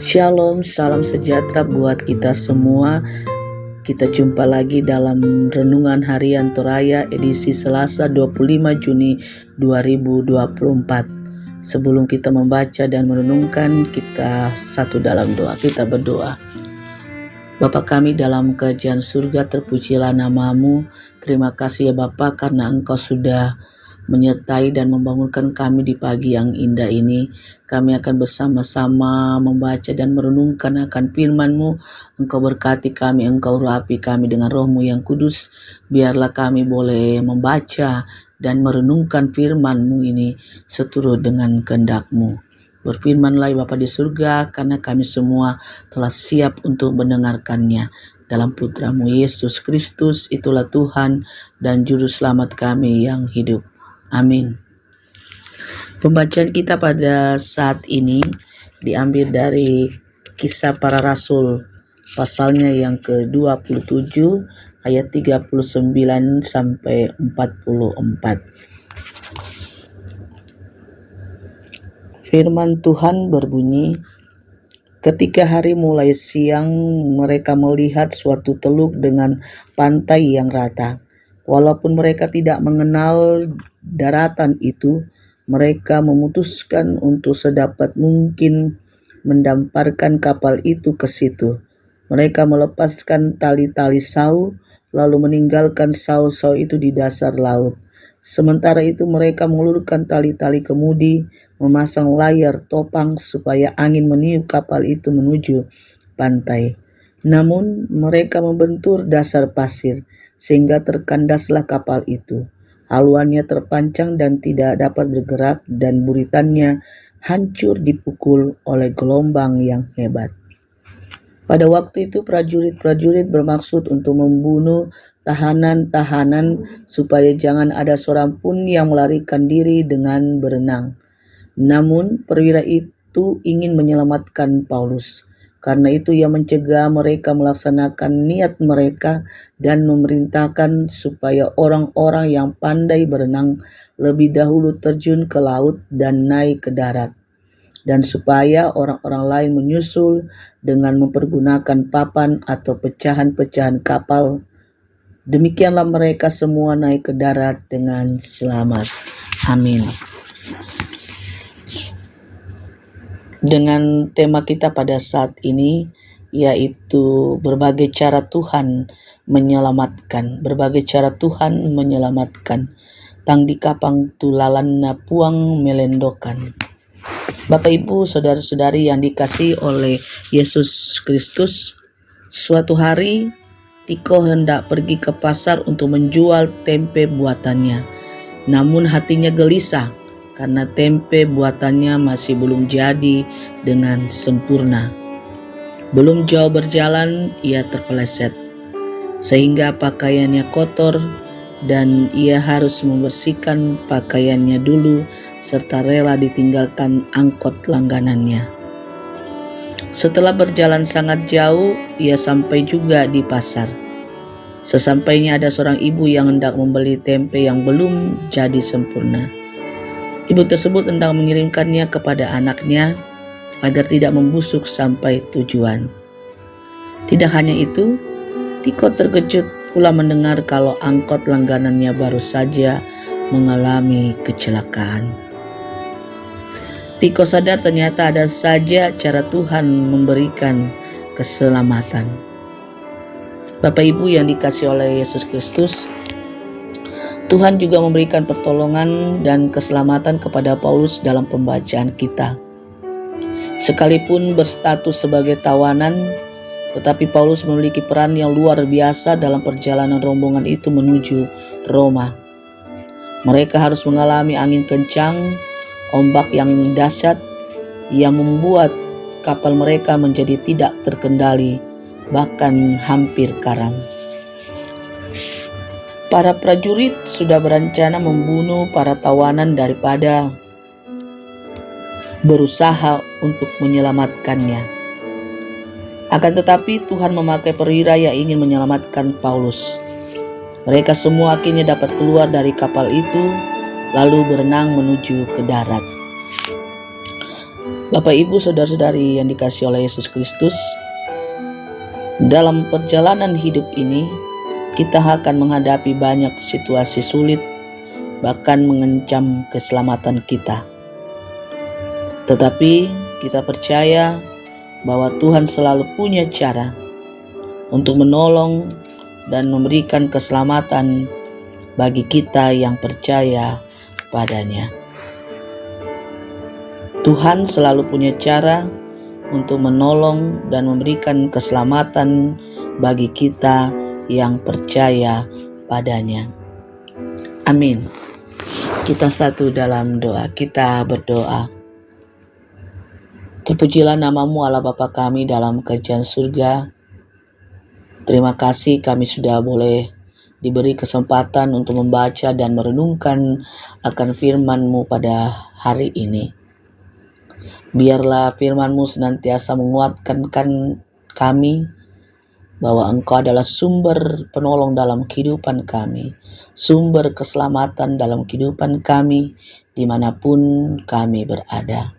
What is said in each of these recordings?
Shalom, salam sejahtera buat kita semua. Kita jumpa lagi dalam Renungan Harian Toraya edisi Selasa 25 Juni 2024. Sebelum kita membaca dan merenungkan, kita satu dalam doa. Kita berdoa. Bapa kami dalam kerajaan surga, terpujilah nama-Mu. Terima kasih ya Bapa, karena Engkau sudah menyertai dan membangunkan kami di pagi yang indah ini. Kami akan bersama-sama membaca dan merenungkan akan firman-Mu. Engkau berkati kami, Engkau urapi kami dengan Roh-Mu yang kudus. Biarlah kami boleh membaca dan merenungkan firman-Mu ini seturut dengan kehendak-Mu. Berfirmanlah Bapa di surga, karena kami semua telah siap untuk mendengarkannya. Dalam Putra-Mu Yesus Kristus, itulah Tuhan dan Juru Selamat kami yang hidup. Amin. Pembacaan kita pada saat ini diambil dari Kisah Para Rasul, pasalnya yang ke-27 ayat 39 sampai 44. Firman Tuhan berbunyi, ketika hari mulai siang, mereka melihat suatu teluk dengan pantai yang rata. Walaupun mereka tidak mengenal daratan itu, mereka memutuskan untuk sedapat mungkin mendamparkan kapal itu ke situ. Mereka melepaskan tali-tali sau, lalu meninggalkan sau-sau itu di dasar laut. Sementara itu mereka mengulurkan tali-tali kemudi, memasang layar topang supaya angin meniup kapal itu menuju pantai. Namun mereka membentur dasar pasir, sehingga terkandaslah kapal itu. Haluannya terpancang dan tidak dapat bergerak, dan buritannya hancur dipukul oleh gelombang yang hebat. Pada waktu itu prajurit-prajurit bermaksud untuk membunuh tahanan-tahanan supaya jangan ada seorang pun yang melarikan diri dengan berenang. Namun perwira itu ingin menyelamatkan Paulus. Karena itu ia mencegah mereka melaksanakan niat mereka dan memerintahkan supaya orang-orang yang pandai berenang lebih dahulu terjun ke laut dan naik ke darat, dan supaya orang-orang lain menyusul dengan mempergunakan papan atau pecahan-pecahan kapal. Demikianlah mereka semua naik ke darat dengan selamat. Amin. Dengan tema kita pada saat ini, yaitu berbagai cara Tuhan menyelamatkan. Berbagai cara Tuhan menyelamatkan. Tang di kapang tulalan na puang melendokan. Bapak Ibu, saudara-saudari yang dikasihi oleh Yesus Kristus, suatu hari Tiko hendak pergi ke pasar untuk menjual tempe buatannya. Namun hatinya gelisah karena tempe buatannya masih belum jadi dengan sempurna. Belum jauh berjalan, ia terpeleset, sehingga pakaiannya kotor dan ia harus membersihkan pakaiannya dulu serta rela ditinggalkan angkot langganannya. Setelah berjalan sangat jauh, ia sampai juga di pasar. Sesampainya ada seorang ibu yang hendak membeli tempe yang belum jadi sempurna. Ibu tersebut hendak mengirimkannya kepada anaknya agar tidak membusuk sampai tujuan. Tidak hanya itu, Tiko terkejut pula mendengar kalau angkot langganannya baru saja mengalami kecelakaan. Tiko sadar ternyata ada saja cara Tuhan memberikan keselamatan. Bapak Ibu yang dikasihi oleh Yesus Kristus, Tuhan juga memberikan pertolongan dan keselamatan kepada Paulus dalam pembacaan kita. Sekalipun berstatus sebagai tawanan, tetapi Paulus memiliki peran yang luar biasa dalam perjalanan rombongan itu menuju Roma. Mereka harus mengalami angin kencang, ombak yang dahsyat yang membuat kapal mereka menjadi tidak terkendali, bahkan hampir karam. Para prajurit sudah berencana membunuh para tawanan daripada berusaha untuk menyelamatkannya. Akan tetapi Tuhan memakai perwira yang ingin menyelamatkan Paulus. Mereka semua akhirnya dapat keluar dari kapal itu, lalu berenang menuju ke darat. Bapak, Ibu, saudara-saudari yang dikasihi oleh Yesus Kristus, dalam perjalanan hidup ini kita akan menghadapi banyak situasi sulit, bahkan mengancam keselamatan kita. Tetapi kita percaya bahwa Tuhan selalu punya cara untuk menolong dan memberikan keselamatan bagi kita yang percaya padanya. Tuhan selalu punya cara untuk menolong dan memberikan keselamatan bagi kita yang percaya padanya. Amin. Kita satu dalam doa. Kita berdoa. Terpujilah nama-Mu Allah Bapa kami dalam kerajaan surga. Terima kasih kami sudah boleh diberi kesempatan untuk membaca dan merenungkan akan firman-Mu pada hari ini. Biarlah firman-Mu senantiasa menguatkan kami bahwa Engkau adalah sumber penolong dalam kehidupan kami, sumber keselamatan dalam kehidupan kami dimanapun kami berada.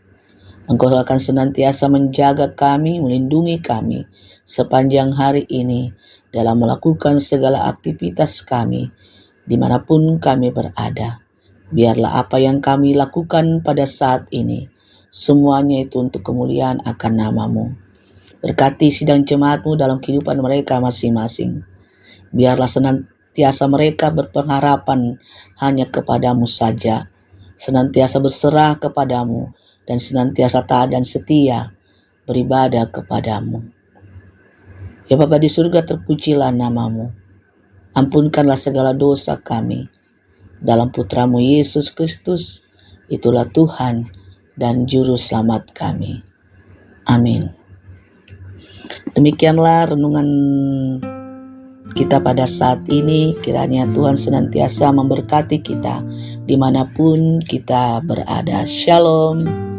Engkau akan senantiasa menjaga kami, melindungi kami sepanjang hari ini dalam melakukan segala aktivitas kami dimanapun kami berada. Biarlah apa yang kami lakukan pada saat ini semuanya itu untuk kemuliaan akan nama-Mu. Berkati sidang jemaat-Mu dalam kehidupan mereka masing-masing. Biarlah senantiasa mereka berpengharapan hanya kepada-Mu saja. Senantiasa berserah kepada-Mu dan senantiasa taat dan setia beribadah kepada-Mu. Ya Bapa di surga, terpujilah nama-Mu. Ampunkanlah segala dosa kami. Dalam Putra-Mu Yesus Kristus, itulah Tuhan dan Juru Selamat kami. Amin. Demikianlah renungan kita pada saat ini. Kiranya Tuhan senantiasa memberkati kita dimanapun kita berada. Shalom.